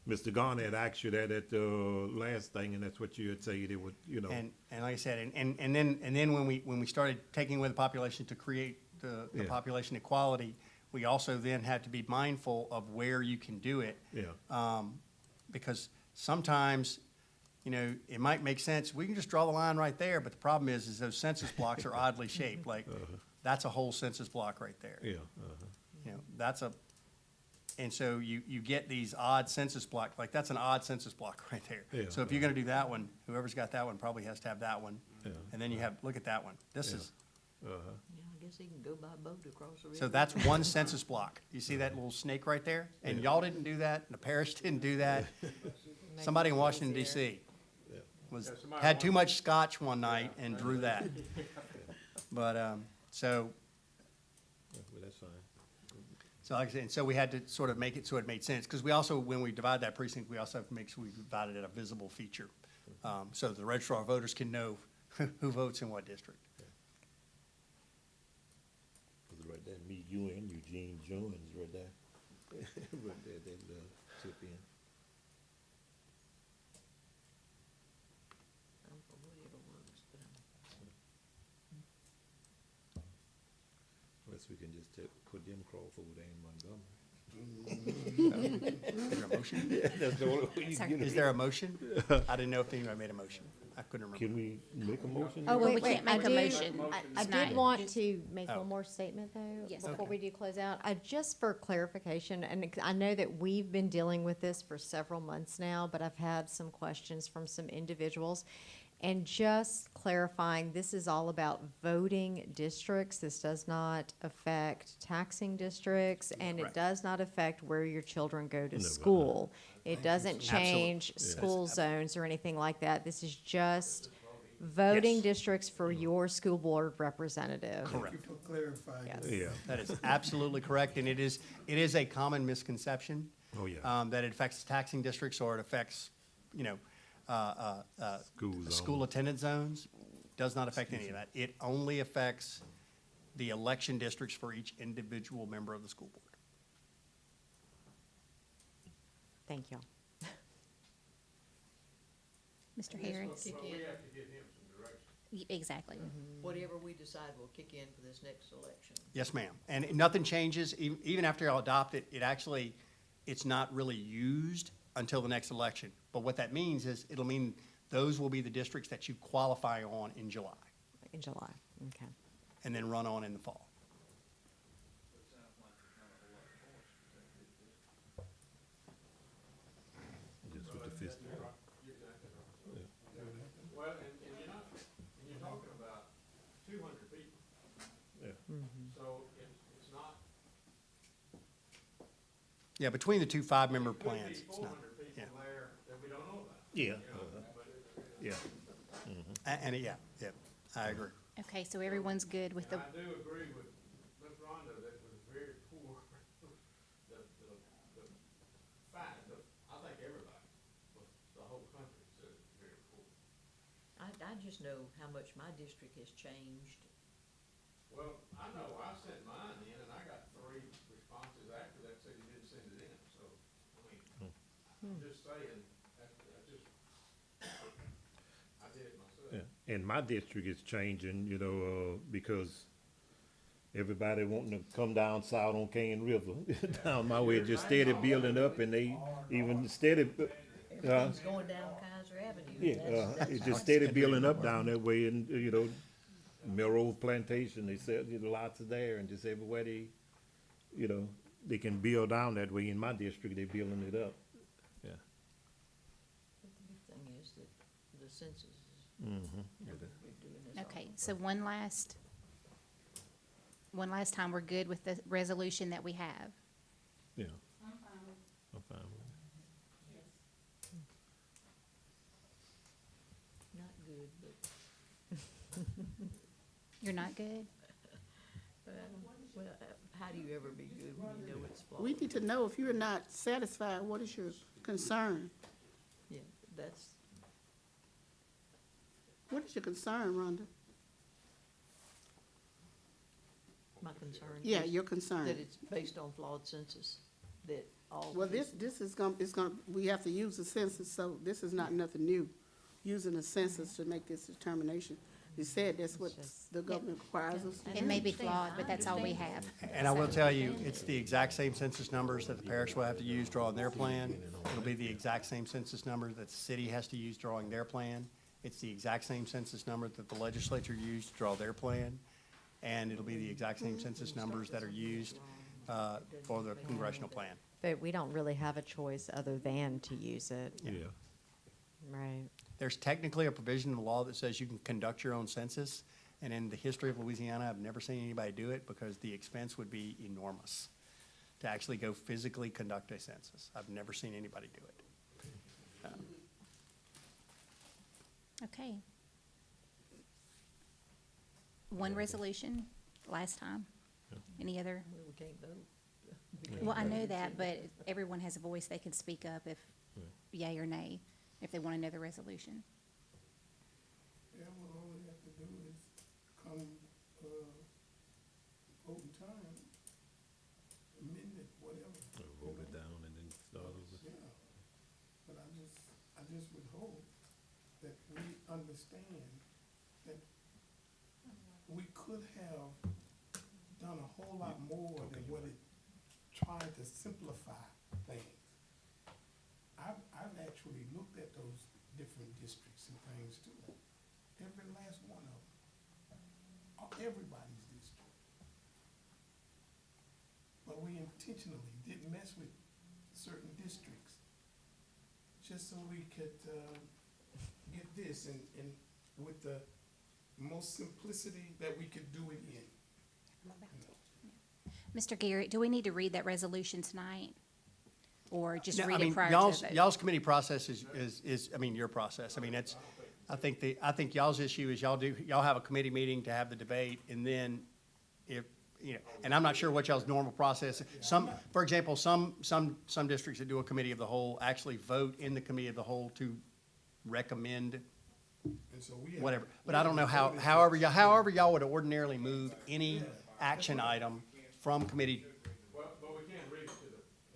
Mr. Garnett asked you that at the last thing, and that's what you had said, it would, you know. And like I said, and then when we started taking away the population to create the Yeah. population equality, we also then had to be mindful of where you can do it. Yeah, Because sometimes, you know, it might make sense, we can just draw the line right there, but the problem is those census blocks are oddly shaped, like, that's a whole census block right there. yeah, You know, and so you get these odd census blocks, like, that's an odd census block right there. Yeah. So if you're gonna do that one, whoever's got that one probably has to have that one. Yeah. And then you have, look at that one, this Yeah. is, Yeah, I guess he can go by boat across the river. so that's one census block. You see that little snake right there? And y'all didn't do that, and the parish didn't do that. Somebody in Washington DC Yeah, somebody had too wanted- much scotch one night and drew that. But, so, yeah, well, that's fine. so like I said, and so we had to sort of make it so it made sense, because we also, when we divide that precinct, we also have to make sure we divide it at a visible feature, so the registrar of voters can know who votes in what district. Cause right there, me, you, and Eugene Jones right there. Right there, that, tip in. Whatever works, but Unless we can just put them cross over there in Montgomery. Is there a motion? That's the only way you Sorry. can get Is it. there a motion? I didn't know if anybody made a motion. I couldn't remember. Can we make a motion? Oh, Well, wait, we wait, can't I make a do- motion I tonight. did want to make Oh. one more statement, though, Yes. before Okay. we do close out. Just for clarification, and I know that we've been dealing with this for several months now, but I've had some questions from some individuals. And just clarifying, this is all about voting districts. This does not affect taxing districts, and it Correct. does not affect where your children go to No, school. It doesn't Absolutely. change Yeah. school zones or anything like that. This is just voting Yes. districts for your school board representative. Correct. Thank you for clarifying Yes. that. Yeah, That is absolutely correct, and it is a common misconception. Oh, yeah. That it affects taxing districts or it affects, you know, School school zone. attendance zones. Does not affect any of that. It only affects the election districts for each individual member of the school board. Thank you. Mr. Harris? Kick But we in, have to give him some direction. Exactly. whatever we decide will kick in for this next election. Yes, ma'am. And nothing changes, even after y'all adopt it, it's not really used until the next election. But what that means is, it'll mean those will be the districts that you qualify on in July, In July, okay. and then run on in the fall. just with the fist. Well, and you're talking about 200 people. Yeah. So it's not. Yeah, between the two five-member Could be plans, it's not, 400 yeah. people there that we don't know about. Yeah, You know, but yeah. Yeah, I agree. Okay, so everyone's good with the, I do agree with Ms. Rhonda that was very poor. The fact of, I think everybody, the whole country said it's very poor. I just know how much my district has changed. Well, I know, I sent mine in and I got 3 responses after that said you didn't send it in, so, I mean, I'm just saying, I did it myself. Yeah, and my district is changing, you know, because everybody wanting to come down south on Cane River, down my way, just steady building up, and they even steady, Everything's going down Kaiser Avenue. yeah, That's it's just steady building up down that way, and, you know, Melrose Plantation, they sell, you know, lots of there, and just everywhere they, you know, they can build down that way. In my district, they building it up, yeah. But the big thing is that the census is, Mm-hmm. we're doing this all okay, so one last time, we're good with the resolution that we have. Yeah. I'm fine with it. not good, but, You're not good? well, how do you ever be good when you know it's flawed? We need to know if you're not satisfied, what is your concern? Yeah, that's, What is your concern, Rhonda? my concern. Yeah, is your concern. That it's based on flawed census, that all. Well, this is we have to use the census, so this is not nothing new. Using the census to make this determination. You said that's what the government requires us to It do. may be understand. flawed, I but that's all we have. understand. And I will tell you, it's the exact same census numbers that the parish will have to use drawing their plan. It'll be the exact same census numbers that the city has to use drawing their plan. It's the exact same census number that the legislature used to draw their plan. And it'll be the exact same census numbers that are used for the congressional plan. But we don't really have a choice other than to use it, Yeah. right? There's technically a provision in the law that says you can conduct your own census. And in the history of Louisiana, I've never seen anybody do it because the expense would be enormous to actually go physically conduct a census. I've never seen anybody do it. Okay. One resolution, last time. Any other? Well, we can't vote. Well, I know that, but everyone has a voice. They can speak up if yay or nay, if they want to know the resolution. Yeah, well, all we have to do is come, voting time, amend it, whatever. Vote it down and then start over. Yeah, but I just would hope that we understand that we could have done a whole lot more than what it tried to simplify things. I've actually looked at those different districts and things too, every last one of them, everybody's district. But we intentionally didn't mess with certain districts, just so we could, get this, and with the most simplicity that we could do it in. Mr. Garrett, do we need to read that resolution tonight? Or just No, I read mean, it prior y'all's, to the vote? y'all's committee process is, I mean, your process. I mean, it's, I think y'all's issue is y'all have a committee meeting to have the debate, and then if, you know, and I'm not sure what y'all's normal process. Some, for example, some districts that do a committee of the whole actually vote in the committee of the whole to recommend And so we have. whatever. But I don't know however y'all would ordinarily move any action item from committee. Well, but we can't read it to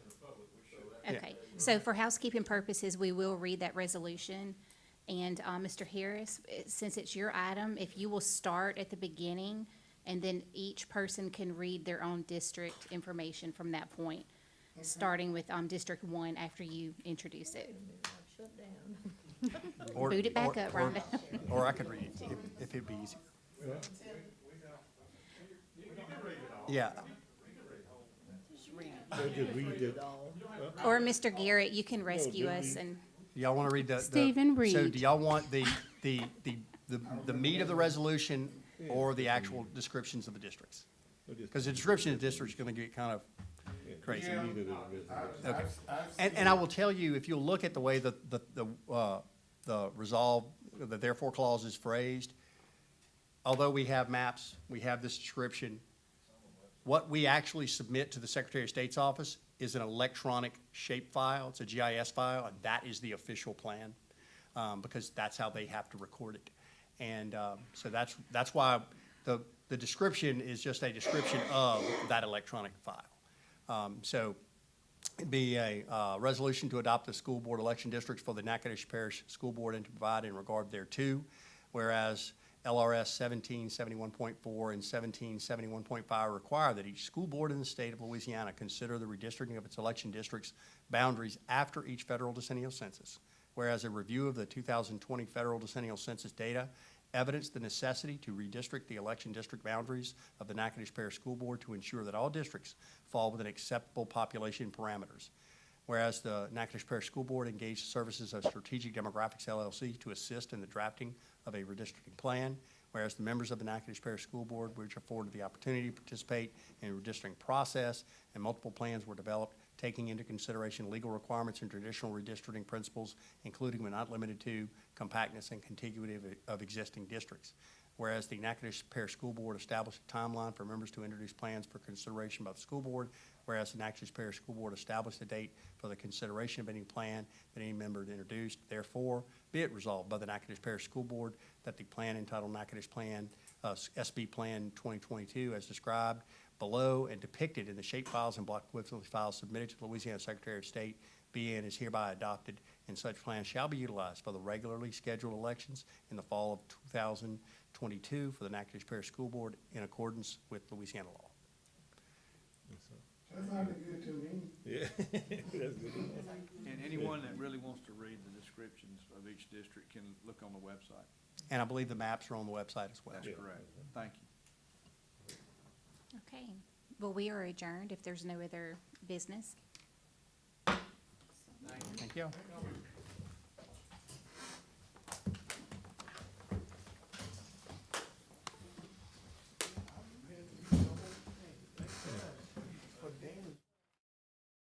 in the public, so that. Okay, so for housekeeping purposes, we will read that resolution. And, Mr. Harris, since it's your item, if you will start at the beginning, and then each person can read their own district information from that point, starting with, District 1 after you introduce it. Shut down. Or- Boot it back or- up, or- Rhonda. Or I could read it if it'd be easier. Yeah, They'll just read it. Or Mr. Garrett, you can rescue us and, y'all want to read the? Stephen, So read. do y'all want the meat of the resolution or the actual descriptions of the districts? Because the description of the district is going to get kind of crazy. Yeah, Okay. I've And I will tell you, if you'll look at the way the resolve, the therefore clause is phrased, although we have maps, we have this description, what we actually submit to the Secretary of State's office is an electronic shape file. It's a GIS file, and that is the official plan, because that's how they have to record it. And so that's why the description is just a description of that electronic file. So it'd be a resolution to adopt the school board election districts for the Natchitoches Parish School Board and to provide in regard thereto, whereas LRS 1771.4 and 1771.5 require that each school board in the state of Louisiana consider the redistricting of its election districts boundaries after each federal decennial census, whereas a review of the 2020 federal decennial census data evidenced the necessity to redistrict the election district boundaries of the Natchitoches Parish School Board to ensure that all districts fall within acceptable population parameters. Whereas the Natchitoches Parish School Board engaged the services of Strategic Demographics LLC to assist in the drafting of a redistricting plan. Whereas the members of the Natchitoches Parish School Board, which afforded the opportunity to participate in the redistricting process, and multiple plans were developed, taking into consideration legal requirements and traditional redistricting principles, including but not limited to compactness and contiguity of existing districts. Whereas the Natchitoches Parish School Board established a timeline for members to introduce plans for consideration by the school board, whereas the Natchitoches Parish School Board established a date for the consideration of any plan that any member had introduced. Therefore, be it resolved by the Natchitoches Parish School Board that the plan entitled Natchitoches Plan, SB Plan 2022, as described below and depicted in the shape files and block equivalency files submitted to the Louisiana Secretary of State, be and is hereby adopted, and such plan shall be utilized for the regularly scheduled elections in the fall of 2022 for the Natchitoches Parish School Board in accordance with Louisiana law. That sounded good to me. Yeah, that's good. And anyone that really wants to read the descriptions of each district can look on the website. And I believe the maps are on the website as well. That's correct. Thank you. okay. Well, we are adjourned if there's no other business. Thank you.